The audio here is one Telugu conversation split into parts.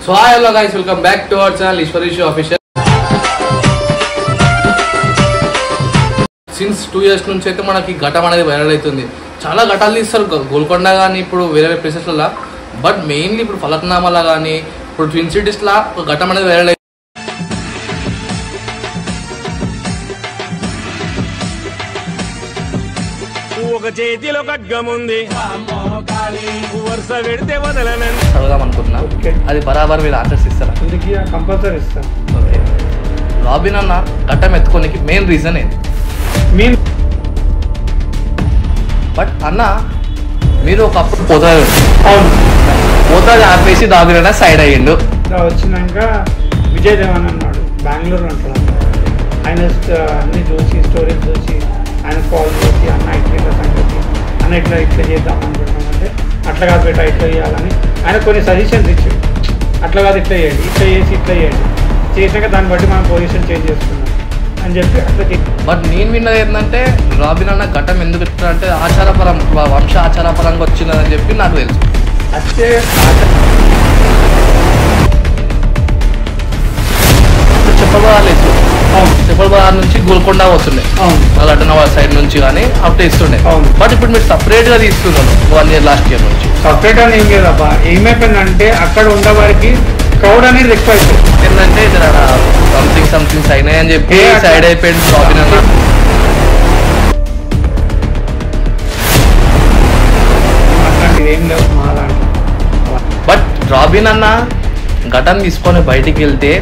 So hello guys, welcome back to our channel Eshwarish official. Since 2 years నుంచి అయితే మనకి ఘటం అనేది వైరల్ అవుతుంది. చాలా ఘటాలు తీస్తారు గోల్కొండ కానీ ఇప్పుడు వేరే ప్లేసెస్లలో. బట్ మెయిన్లీ ఇప్పుడు ఫలక్నామాలా కానీ ఇప్పుడు ట్విన్ సిటీస్లా ఒక ఘటం అనేది వైరల్ అవుతుంది. చదువుదాం అనుకుంటున్నా, అది బరాబర్ మీరు ఆన్సర్స్ ఇస్తారా? కంపల్సరీ ఇస్తాను. ఓకే, రాబిన్ అన్న ఘట్టం ఎత్తుకోనికి మెయిన్ రీజన్ ఏంటి? బట్ అన్న మీరు ఒకప్పుడు పోతారు, పోతాది ఆపేసి రాబిన్ అన్న సైడ్ అయ్యిండు. వచ్చినాక విజయ్ దేవన్ అన్నాడు, బెంగళూరు అంటాడు. ఆయన అన్ని చూసి స్టోరీస్ చూసి ఆయన కాల్ చేసి అన్న ఇట్లా సంగతి అన్న ఇట్లా చేద్దాం అనుకుంటామంటే అట్లా కాదు బెట ఇట్లా చేయాలని ఆయన కొన్ని సజెషన్స్ ఇచ్చాడు. అట్లా కాదు ఇట్లా చేయండి, ఇట్లా చేసి ఇట్లా చేయండి, చేసినాక దాన్ని బట్టి మనం పొజిషన్ చేంజ్ చేసుకున్నాం అని చెప్పి అట్లా. బట్ నేను విన్నది ఏంటంటే రాబిన్ అన్న ఘట్టం ఎందుకు ఇట్లా అంటే ఆచారపరం వంశ ఆచారపరంగా వచ్చిందని చెప్పి నాకు తెలుసు. అదే చెప్పలేదు, చెప్పలబాద్ నుంచి గోల్కొండ వస్తుండే లడ్డనవాడ సైడ్ నుంచి కానీ అప్డే ఇస్తుండే. బట్ ఇప్పుడు మీరు సపరేట్ గా తీసుకున్నాను 1 year లాస్ట్ ఇయర్ నుంచి. సపరేట్ అని ఏం లేదబ్బా, ఏమైపోయిందంటే అక్కడ ఉండేవారికి క్రౌడ్ అనేది ఎక్కువ అయిపోయింది. ఏంటంటే సంథింగ్ అయినాయి అని చెప్పి సైడ్ అయిపోయింది రాబిన్ అన్న. అట్లాంటిది ఏం లేవు మా దాంట్లో. బట్ రాబిన్ అన్న ఘటన తీసుకొని బయటికి వెళ్తే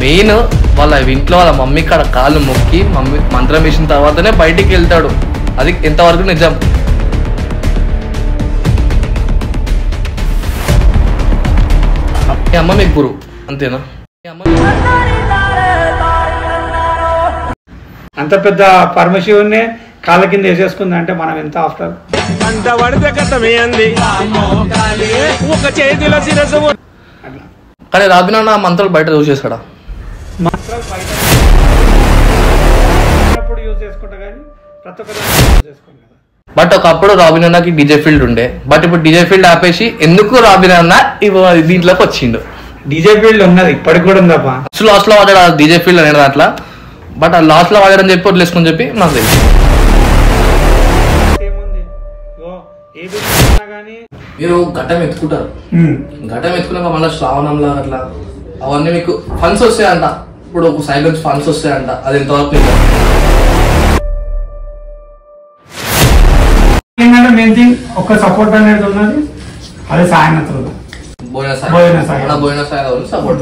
మెయిన్ వాళ్ళ ఇంట్లో వాళ్ళ మమ్మీ కాడ కాళ్ళు మొక్కి మమ్మీ మంత్రం వేసిన తర్వాతనే బయటికి వెళ్తాడు. అది ఎంతవరకు నిజం? మీ అమ్మ మీకు గురువు అంతేనా? అంత పెద్ద పరమశివుని కాళ్ళ కింద వేసేసుకుంది అంటే మనం ఎంత ఆఫ్టర్. కానీ రాబిన్ అన్న మంత్రాలు బయట చూసేసాడా? మంత్రాలు బయట యూజ్ చేసుకుంటా కానీ ప్రతి ఒక్కరు యూజ్ చేసుకోండి కదా. బట్ ఒకప్పుడు రాబిన్ అన్నకి డీజే ఫీల్డ్ ఉండే, బట్ ఇప్పుడు డీజే ఫీల్డ్ ఆపేసి ఎందుకు రాబిన్ అన్న దీంట్లోకి వచ్చిండు? డీజే ఫీల్డ్ ఉన్నది ఇప్పటికి కూడా ఉందప్పా. లాస్ట్ లో వాడాడు డీజే ఫీల్డ్ అనేది అట్లా. బట్ ఆ లాస్ట్ లో వాడాడని చెప్పి వదిలేసుకొని చెప్పి నాకు తెలుసు. ఏముంది ఏది కానీ మీరు ఘటం ఎత్తుకుంటారు, ఘటం ఎత్తుకున్నాక మళ్ళీ శ్రావణంలా అట్లా అవన్నీ మీకు ఫండ్స్ వస్తాయంట. ఇప్పుడు ఒక సైడ్ నుంచి ఫండ్స్ వస్తాయంట, అది ఎంతవరకు ఏంటంటే మెయిన్ థింగ్ ఒక సపోర్ట్ అనేది ఉన్నది, అది సాయనత్రం బోయిన సాయి సపోర్ట్.